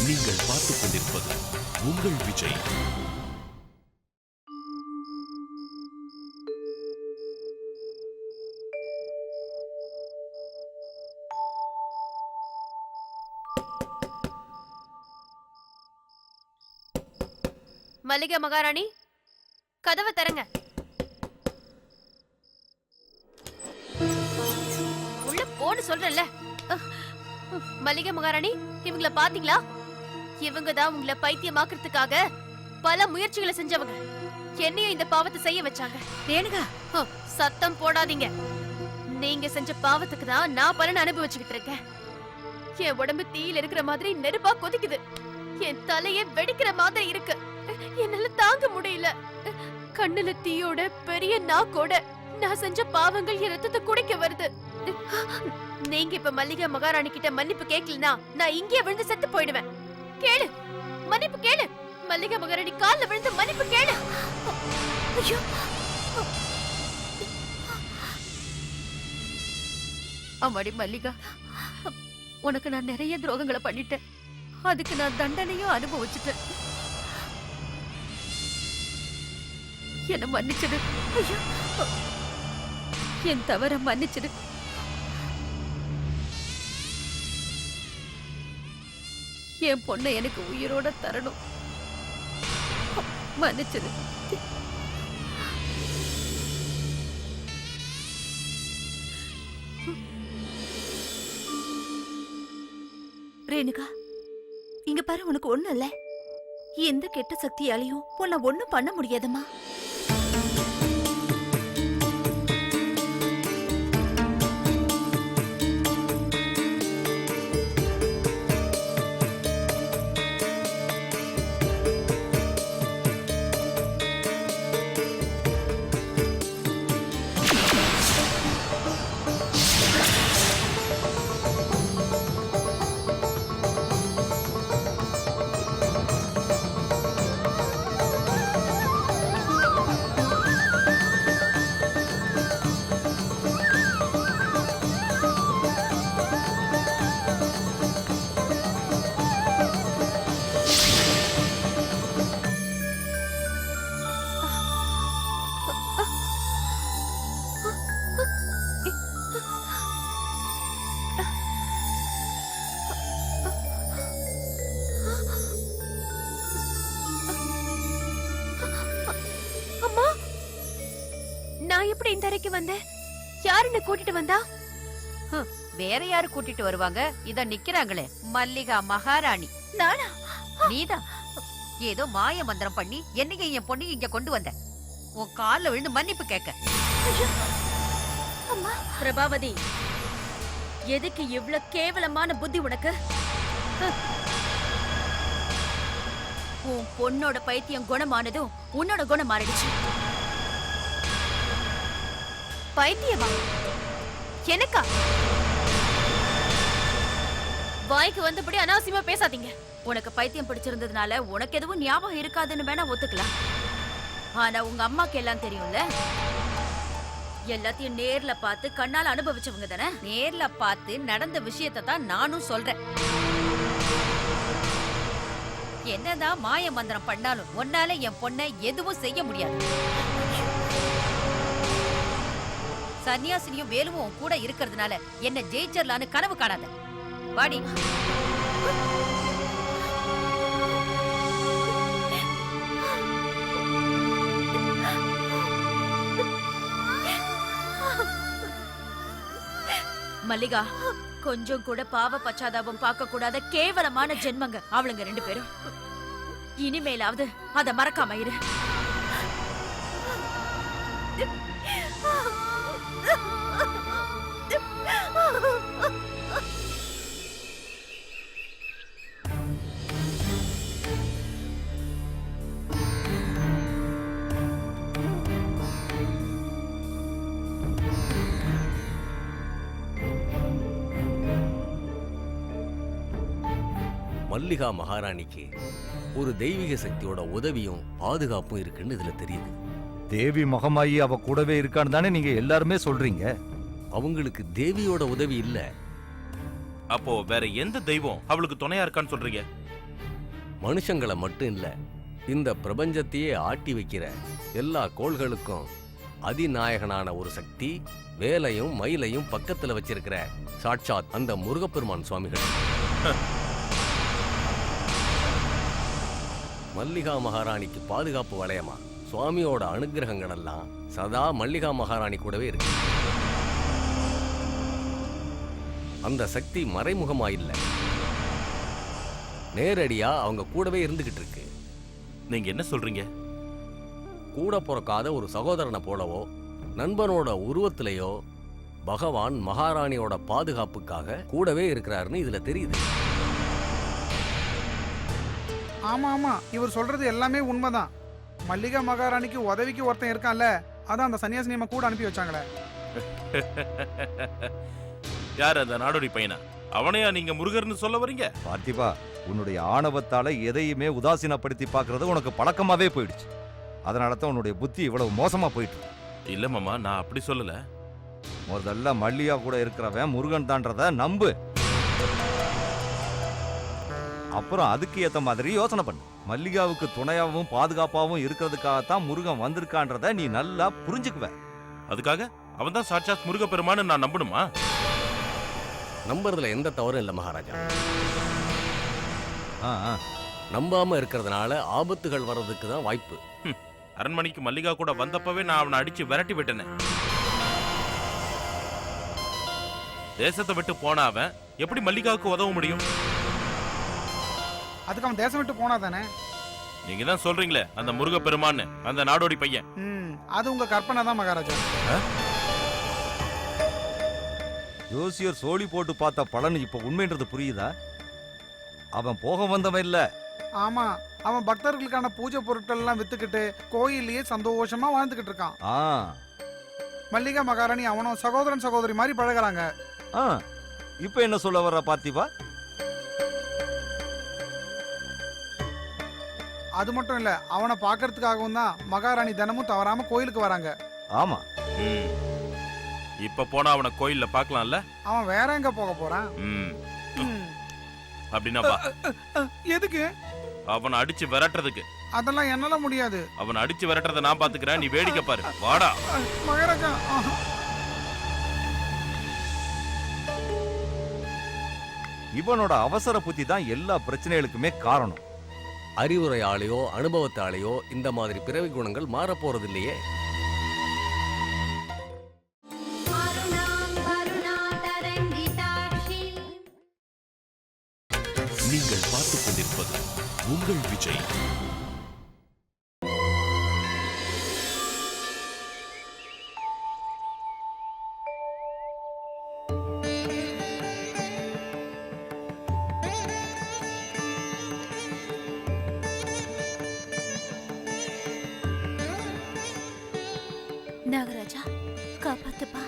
நீங்கள் பார்த்துக் கொண்டிருப்பது உங்கள் விஜய். மல்லிகா மகாராணி, கதவை தரங்க. உள்ள போன்னு சொல்றேன்ல. மல்லிகா மகாராணி, இவங்கள பாத்தீங்களா? இவங்க தான் உங்களை பைத்தியமாக்குறதுக்காக பல முயற்சிகளை செஞ்சவங்க. என்னையும் இந்த பாவத்தை செய்ய வச்சாங்க. ரேணுகா, சத்தம் போடாதீங்க. நீங்க செஞ்ச பாவத்துக்கு தான் நான் பலன் அனுபவிச்சுக்கிட்டு இருக்கேன். என் உடம்பு தீயில இருக்கிற மாதிரி நெருப்பா கொதிக்குது. என் தலையே வெடிக்கிற மாதிரி இருக்கு. என்னால தாங்க முடியல. கண்ணுல தீயோட பெரிய நாக்கோட நான் செஞ்ச பாவங்கள் என் ரத்தத்தை குடிக்க வருது. நீங்க இப்ப மல்லிகா மகாராணி கிட்ட மன்னிப்பு கேட்கலனா நான் இங்கே விழுந்து செத்து போயிடுவேன். கேளு, மன்னிப்பு கேளு. மல்லிகா மகாராணி கால்ல விழுந்து மன்னிப்பு கேளு. ஐயோ, அம்மாடி மல்லிகா, உனக்கு நான் நிறைய துரோகங்களை பண்ணிட்டேன். அதுக்கு நான் தண்டனையும் அனுபவிச்சுட்டேன். என்ன மன்னிச்சிடு. ஐயோ, என் தவற மன்னிச்சிடு. என் பொண்ணை எனக்கு உயிரோட தரணும். மன்னிச்சிடு. ரேணுகா, இங்க பாரு, உனக்கு ஒண்ணு இல்ல. எந்த கெட்ட சக்தியாலையும் உன்னை ஒண்ணும் பண்ண முடியாதம்மா. நான் எப்படி இந்த அறைக்கு வந்தேன்? யாருன்னு கூட்டிட்டு வந்தா? வேற யாரு கூட்டிட்டு வருவாங்க? இத நிக்கிறாங்களே, மல்லிகா மகாராணி. நானா? நீதான். ஏதோ மாய மந்திரம் பண்ணி என்னையும் என் பொண்ணையும் இங்க கொண்டு வந்த. உன் கால்ல விழுந்து மன்னிப்பு கேட்க. பிரபாவதி, எதுக்கு இவ்ளோ கேவலமான புத்தி உனக்கு? உன் பொண்ணோட பைத்தியம் குணமானதும் உன்னோட குணம் மாறிடுச்சு. பைத்தியமா? எனக்கா? வாய்க்கு வந்தபடி அனாவசியமா பேசாதீங்க. உனக்கு பைத்தியம் பிடிச்சிருந்ததுனால உனக்கு எதுவும் ஞாபகம் இருக்காதுன்னு வேணா ஒத்துக்கலாம். ஆனா உங்க அம்மாக்கு எல்லாம் தெரியும்ல. எல்லாத்தையும் நேர்ல பார்த்து கண்ணால அனுபவிச்சவங்க தானே. நேர்ல பார்த்து நடந்த விஷயத்தை தான் நானும் சொல்றேன். என்னதான் மாய மந்திரம் பண்ணாலும் உன்னால என் பொண்ணை எதுவும் செய்ய முடியாது. சன்னியாசினியும் வேலுவும் கூட இருக்கிறதுனால என்ன ஜெயிச்சிடலான்னு கனவு காணாத. வாடி. மல்லிகா, கொஞ்சம் கூட பாவ பச்சாதாபம் பார்க்க கூடாத கேவலமான ஜென்மங்க அவளுங்க ரெண்டு பேரும். இனிமேலாவது அத மறக்காம இரு. மல்லிகா மகாராணிக்கு ஒரு தெய்வீக சக்தியோட உதவியும் பாதுகாப்பும் இருக்குன்னு இதுல தெரியுது. தேவி மகமாயி அவ கூடவே இருக்கான்னு தானே நீங்க எல்லாருமே சொல்றீங்க. அவங்களுக்கு தேவியோட உதவி இல்ல. அப்போ வேற எந்த தெய்வம் அவளுக்கு துணையா இருக்கான்னு சொல்றீங்க? மனுஷங்களை மட்டும் இல்ல, இந்த பிரபஞ்சத்தையே ஆட்டி வைக்கிற எல்லா கோள்களுக்கும் அதிநாயகனான ஒரு சக்தி வேலையும் மயிலையும் பக்கத்துல வச்சிருக்கிற சாட்சாத் அந்த முருகப்பெருமான் சுவாமிகள். மல்லிகா மகாராணிக்கு பாதுகாப்பு வளையமா சுவாமியோட அனுகிரகங்கள் எல்லாம் சதா மல்லிகா மகாராணி கூடவே இருக்கு. அந்த சக்தி மறைமுகமா இல்ல, நேரடியா அவங்க கூடவே இருந்துகிட்டு இருக்கு. நீங்க என்ன சொல்றீங்க? கூட பிறக்காத ஒரு சகோதரனை போலவோ நண்பனோட உருவத்திலேயோ பகவான் மகாராணியோட பாதுகாப்புக்காக கூடவே இருக்கிறாருன்னு இதுல தெரியுது. ஆமா ஆமா, இவர் சொல்றது எல்லாமே உண்மைதான். மல்லிகா மகாராணிக்கு உதவிக்கு ஒருத்தன் இருக்கான்ல, அதான் அந்த சன்னியாசி நம்ம கூட அனுப்பி வச்சாங்களே. யார் அந்த நாடோடி பையனா? அவனையா நீங்க முருகர்னு சொல்ல வரீங்க? பார்த்திபா, உன்னுடைய ஆணவத்தால எதையுமே உதாசீனப்படுத்தி பார்க்கறது உனக்கு பழக்கமாவே போயிடுச்சு. அதனால தான் உன்னுடைய புத்தி இவ்வளவு மோசமா போயிட்டு இருக்கு. இல்ல மாமா, நான் அப்படி சொல்லல. முதல்ல மல்லிகா கூட இருக்கிறவன் முருகன் தான்றத நம்பு. அப்புறம் அதுக்கு ஏத்த மாதிரி யோசனை பண்ணு. மல்லிகாவுக்கு துணையாவும் பாதுகாப்பாவும் இருக்கிறதுக்காகத்தான் முருகன் வந்திருக்கான்றத நீ நல்லா புரிஞ்சுக்குவ. அதுக்காக அவன் தான் சாட்சாத் முருகப்பெருமான்னு நான் நம்பணுமா? நம்புறதுல எந்த தவறும் இல்லை மகாராஜா. ஆ, ஆ. நம்பாம இருக்கிறதுனால ஆபத்துகள் வர்றதுக்கு தான் வாய்ப்பு. அரண்மனைக்கு மல்லிகா கூட வந்தப்பவே நான் அவனை அடிச்சு விரட்டி விட்டேனே. தேசத்தை விட்டு போன அவன் எப்படி மல்லிகாவுக்கு உதவ முடியும்? அதுக்கு அவன் தேசம் விட்டு போனா தானே. நீங்க தான் சொல்றீங்களே அந்த முருகப்பெருமான்னு, அந்த நாடோடி பையன். அது உங்க கற்பனை தான் மகாராஜா. ஜோசியர் சோழி போட்டு பார்த்த பலன் இப்ப உண்மைன்றது புரியுதா? அவன் போக வந்தவன் இல்ல. ஆமா, அவன் பக்தர்களுக்கான பூஜை பொருட்கள் எல்லாம் வித்துக்கிட்டு கோயிலேயே சந்தோஷமா வாழ்ந்துகிட்டு இருக்கான். ஆ, மல்லிகா மகாராணி அவனும் சகோதரன் சகோதரி மாதிரி பழகுறாங்க. ஆ. இப்ப என்ன சொல்ல வர்ற பார்த்திபா? அது மட்டும் இல்ல, அவனை பாக்குறதுக்காகவும் தான் மகாராணி தினமும் தவறாம கோயிலுக்கு வராங்க. ஆமா. இப்ப போனா அவனை கோயில்ல பாக்கலாம்ல. அவன் வேற எங்க போக போறான்? அப்படின்னாப்பா எதுக்கு? அவனை அடிச்சு விரட்டுறதுக்கு. அதெல்லாம் என்னால முடியாது. அவனை அடிச்சு விரட்டுறத நான் பாத்துக்கிறேன், நீ வேடிக்கை பாரு. வாடா மகாராஜா. இவனோட அவசர புத்தி தான் எல்லா பிரச்சனைகளுக்குமே காரணம். அறிவுரையாலேயோ அனுபவத்தாலேயோ இந்த மாதிரி பிறவி குணங்கள் மாறப்போறது இல்லையே. நீங்கள் பார்த்துக் கொண்டிருப்பது உங்கள் விஜய். நாகராஜா, காப்பாத்துப்பா.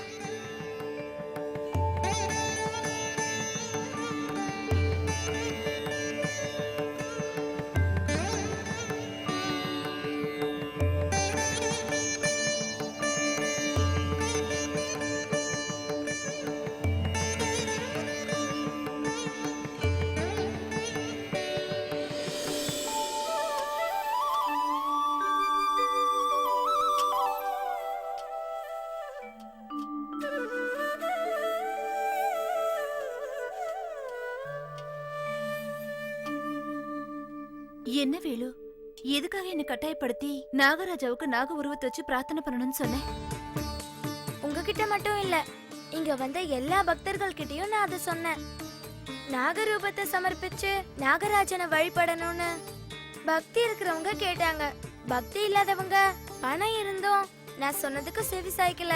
என்ன வேலு, எதுக்காக என்ன கட்டாயப்படுத்தி நாகராஜாவுக்கு நாக உருவத்தை வச்சு பிரார்த்தனை பண்ணணும்னு சொன்னேன்? உங்ககிட்ட மட்டும் இல்ல, இங்க வந்த எல்லா பக்தர்கள் கிட்டயும் நான் அதை சொன்னேன். நாகரூபத்தை சமர்ப்பிச்சு நாகராஜனை வழிபடணும்னு. பக்தி இருக்கிறவங்க கேட்டாங்க, பக்தி இல்லாதவங்க பணம் இருந்தும் நான் சொன்னதுக்கு செவி சாய்க்கல.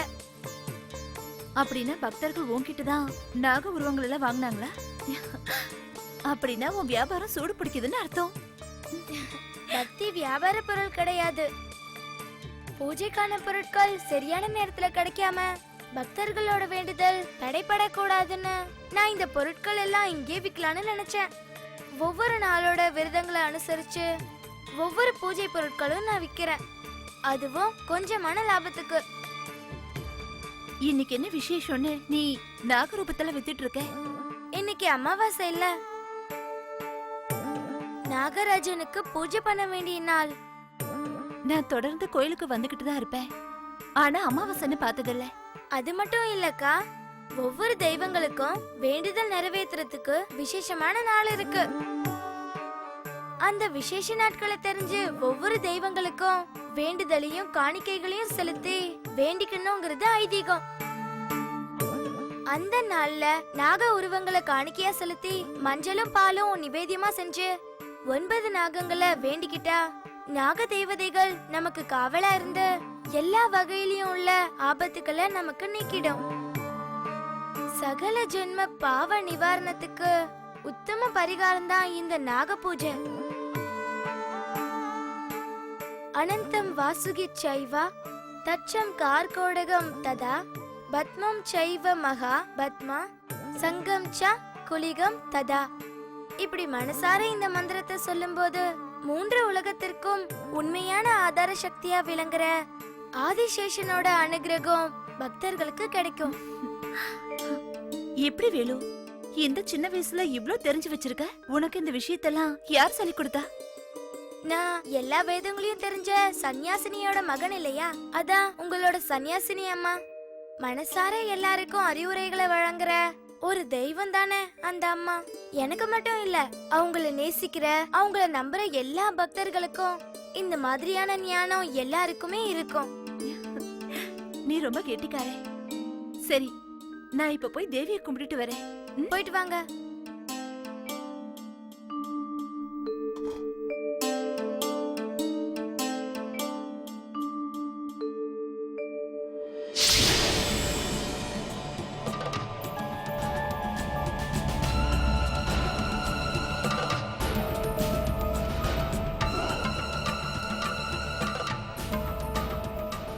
அப்படின்னா பக்தர்கள் உன்கிட்ட தான் நாக உருவங்கள் எல்லாம் வாங்கினாங்களா? அப்படின்னா உன் வியாபாரம் சூடு பிடிக்குதுன்னு அர்த்தம். பக்தி வியாபார பொருள் கிடையாது. பூஜைக்கான பொருட்கள் சரியான நேரத்துல கிடைக்காம பக்தர்களோட வேண்டுதல் தடைப்படக்கூடாதுன்னு நான் இந்த பொருட்கள் எல்லாம் இங்கே விற்கலான்னு நினைச்சேன். ஒவ்வொரு நாளோட விரதங்களை அனுசரிச்சு ஒவ்வொரு பூஜை பொருட்களும் நான் விற்கிறேன், அதுவும் கொஞ்சமான லாபத்துக்கு. இன்னைக்கு என்ன விசேஷம்னு நீ நாகரூபத்துல வித்துட்டு இருக்க? இன்னைக்கு அமாவாசை இல்ல. நாகராஜனுக்கு பூஜை பண்ண வேண்டிய நாள். நான் தொடர்ந்து கோயிலுக்கு வந்துகிட்டு தான் இருப்பேன். ஆனா அமாவாசைன்னு பார்த்ததில்ல. அது மட்டும் இல்லக்கா, ஒவ்வொரு தெய்வங்களுக்கும் வேண்டுதல் நிறைவேற்றுறதுக்கு விசேஷமான நாள் இருக்கு. அந்த விசேஷ நாட்களை தெரிஞ்சு ஒவ்வொரு தெய்வங்களுக்கும் வேண்டுதலையும் காணிக்கைகளையும் செலுத்தி வேண்டிக்கணுங்கிறது ஐதீகம். அந்த நாள்ல நாக உருவங்களை காணிக்கையா செலுத்தி மஞ்சளும் பாலும் நிவேதியமா செஞ்சு 9 நாகங்களை வேண்டிக்கிட்டா நாக தேவதைகள் நமக்கு காவலா இருந்து எல்லா வகையிலயும் உள்ள ஆபத்துக்களை நமக்கு நீக்கிடும். சகல ஜென்ம பாவ நிவாரணத்துக்கு உத்தம பரிகாரம் தான் இந்த நாக பூஜை. அனந்தம் வாசுகி சைவா தச்சம் கார்கோடகம் ததா பத்மம் சைவ மகா பத்மா சங்கம் ச குலிகம் ததா. இப்படி மனசார இந்த மந்திரத்தை சொல்லும்போது 3 உலகத்திற்கும் உண்மையான ஆதார சக்தியா விளங்குற ஆதிசேஷனோட அனுகிரகம் பக்தர்களுக்கு கிடைக்கும். எப்படி வேலு, இந்த சின்ன வயசுல இவ்ளோ தெரிஞ்சு வச்சிருக்க? உனக்கு இந்த விஷயத்தெல்லாம் யார் சொல்லி கொடுத்தா? நான் எல்லா வேதங்களையும் தெரிஞ்ச சன்னியாசினியோட மகன் இல்லையா, அதான் உங்களோட சன்னியாசினி அம்மா. மனசார எல்லாருக்கும் அறிவுரைகளை வழங்குற ஒரு தெய்வம் தானே அந்த அம்மா. எனக்கு மட்டும் இல்ல, அவங்கள நேசிக்கிற அவங்கள நம்புற எல்லா பக்தர்களுக்கும் இந்த மாதிரியான ஞானம் எல்லாருக்குமே இருக்கும். நீ ரொம்ப கெட்டிக்காரே. சரி, நான் இப்ப போய் தேவியை கும்பிட்டுட்டு வரேன். போயிட்டு வாங்க.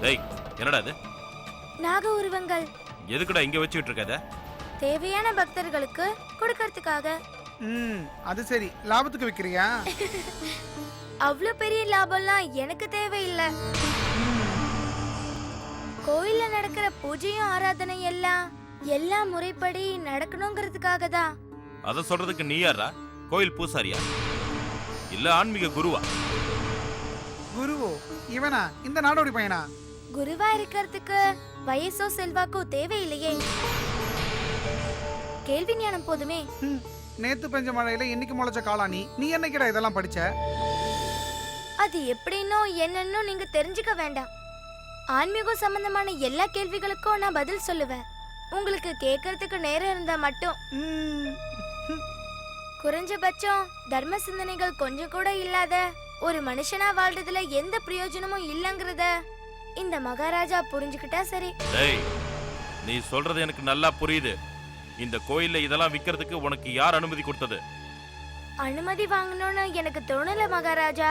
டேய், என்னடா இது? நாக உருவங்கள் எதுக்குடா இங்க வச்சுட்டு இருக்கத? தேவையான பக்தர்களுக்கு கொடுக்கறதுக்காக. அது சரி, லாபத்துக்கு விக்கிறியா? அவ்வளவு பெரிய லாபம்லாம் எனக்கு தேவையில்லை. கோயில்ல நடக்கிற பூஜையும் ஆராதனை எல்லாம் முறைப்படி நடக்கணுங்கிறதுக்காக தான். அத சொல்றதுக்கு நீ யாரா? கோயில் பூசாரியா இல்ல ஆன்மீக குருவா? குருவோ? இவனா? இந்த நாடோடி பையனா? குருவா இருக்கிறதுக்கு வயசோ செல்வாக்கோ தேவையில்லையே, கேள்வி ஞானம் போதுமே. நேத்து பெஞ்ச மழையில இன்னைக்கு முளைச்ச காளானி, நீ என்னைக்குடா இதெல்லாம் படிச்ச? அது எப்படின்னோ என்னன்னோ நீங்க தெரிஞ்சுக்க வேண்டாம். ஆன்மீகம் சம்பந்தமான எல்லா கேள்விகளுக்கும் நான் பதில் சொல்லுவேன். உங்களுக்கு கேட்கறதுக்கு நேரம் இருந்தா மட்டும். குறைஞ்சபட்சம் தர்ம சிந்தனைகள் கொஞ்சம் கூட இல்லாத ஒரு மனுஷனா வாழ்றதுல எந்த பிரயோஜனமும் இல்லங்கறத இந்த மகாராஜா புரிஞ்சுக்கிட்டா சரி. டேய், நீ சொல்றது எனக்கு நல்லா புரியுது. இந்த கோயில்ல இதெல்லாம் விக்கிறதுக்கு உனக்கு யார் அனுமதி கொடுத்தது? அனுமதி வாங்கணும்னு எனக்கு தோணல மகாராஜா.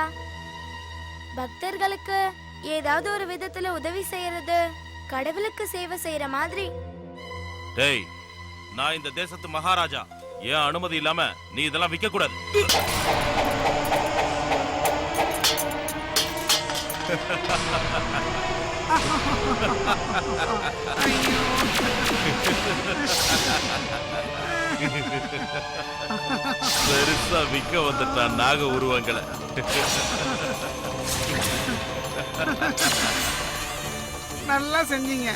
பக்தர்களுக்கு ஏதாவது ஒரு விதத்துல உதவி செய்யறது கடவுளுக்கு சேவை செய்யற மாதிரி. டேய், நான் இந்த தேசத்து மகாராஜா. ஏன் அனுமதி இல்லாம நீ இதெல்லாம் விற்க கூடாது. பெருசா விற்க வந்துட்டான் நாக உருவங்களை. நல்லா செஞ்சீங்க.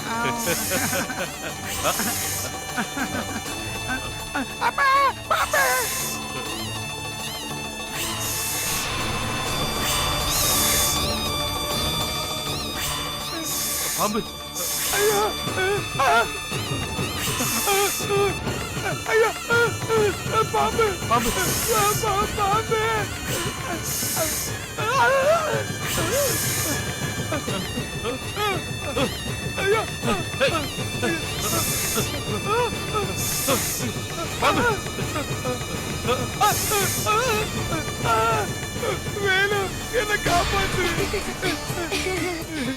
அப்பா, பாப்பா. பாம்பு. ஐயோ, ஐயோ, பாம்பு, பாம்பு, பாம்பு. ஐயோ, வேணு, என்ன காப்பாத்து.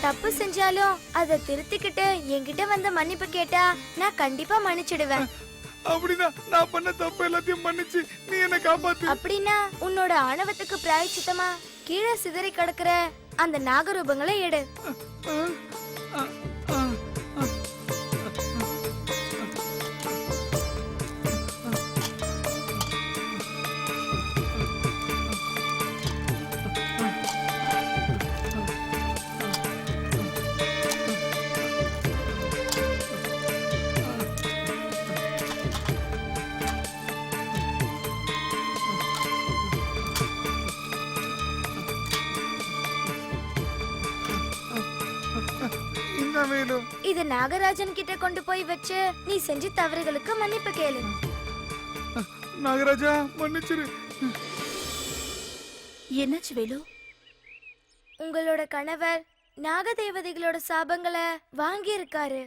தப்பு செஞ்சாலும் அதை திருத்திக்கிட்டு என்கிட்ட வந்து மன்னிப்பு கேட்டா நான் கண்டிப்பா மன்னிச்சிடுவேன். அப்படின்னா நான் பண்ண தப்பு எல்லாத்தையும் மன்னிச்சு நீ என்ன காப்பாத்து. அப்படின்னா உன்னோட ஆணவத்துக்கு பிராயச்சித்தமா கீழே சிதறி கிடக்குற அந்த நாகரூபங்களை எடு. செஞ்சுட்டேன் வேலு. இது நாகராஜன் கிட்ட கொண்டு போய் வச்சு நீ செஞ்ச தவறுகளுக்கு மன்னிப்பு கேளு. நாகராஜா மன்னிச்சிரு. என்னாச்சு வேலு? உங்களோட கணவர் நாகதேவதைகளோட சாபங்களை வாங்கி இருக்காரு.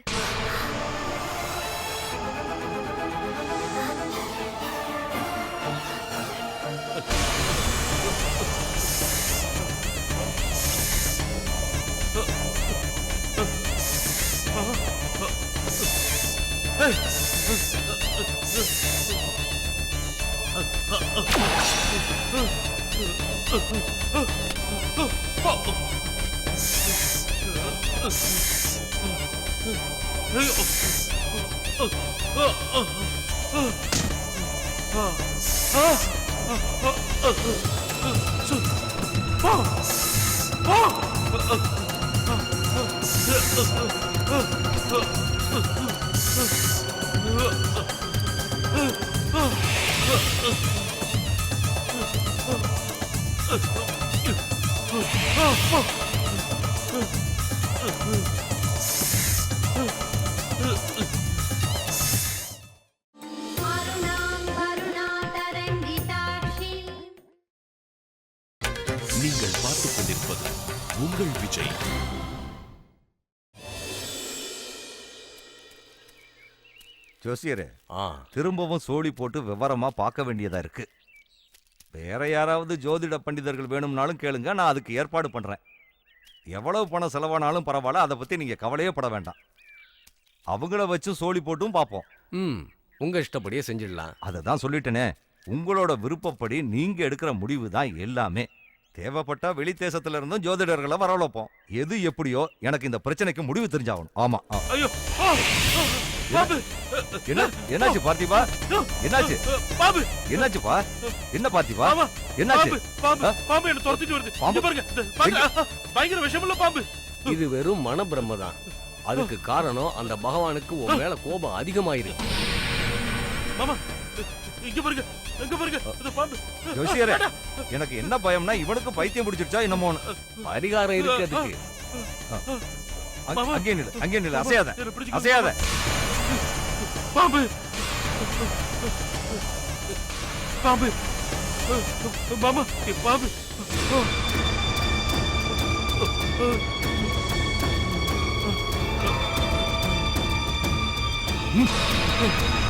நீங்கள் பார்த்துக் கொண்டிருப்பது உங்கள் விஜய். ஜோசியரே, ஆ திரும்பவும் சோழி போட்டு விவரமா பார்க்க வேண்டியதா இருக்கு. வேற யாராவது ஜோதிட பண்டிதர்கள் வேணும்னாலும் கேளுங்க, நான் அதுக்கு ஏற்பாடு பண்றேன். எவ்வளவு பணம் செலவானாலும் பரவாயில்ல, அதை பத்தி நீங்க கவலையே பட வேண்டாம். அவங்கள வச்சும் சோழி போட்டும் பார்ப்போம். ம் உங்க இஷ்டப்படியே செஞ்சிடலாம். அதை தான் சொல்லிட்டேனே, உங்களோட விருப்பப்படி நீங்க எடுக்கிற முடிவு தான் எல்லாமே. தேவைப்பட்டா வெளி தேசத்துல இருந்தும் ஜோதிடர்களை வரவழைப்போம். எது எப்படியோ எனக்கு இந்த பிரச்சனைக்கு முடிவு தெரிஞ்சாகணும். ஆமா. ஐயோ பாபு, என்ன என்னாச்சு பார்த்திபா? என்னாச்சு பாபு, என்னாச்சுப்பா? என்ன பார்த்திபா? ஆமா, என்னாச்சு? பாபு, ஆ? பாபு என்ன துரத்திட்டு வருது. பாம்பு? இங்க பாருங்க, பாருங்க, பயங்கர விஷமுள்ள பாம்பு. இது வெறும் மனப்பிரம தான். அதுக்கு காரணம் அந்த பகவானுக்கு உன் மேல கோபம் அதிகமாயிருக்கு. மாமா, இங்க பாருங்க, எங்க பாருங்க, அந்த பாம்பு. ஜோசியரே, எனக்கு என்ன பயம்னா இவனுக்கு பைத்தியம் பிடிச்சிருச்சா என்னமோ. பரிகாரம் இருக்கு அதுக்கு. அங்கே நில்லு, அங்கே நில்லு, அசையாத, என்னை பிடிச்சுக்கோ. அசையாத. பாம்பு, பாம்பு, மாமா, பாம்பு. ம்.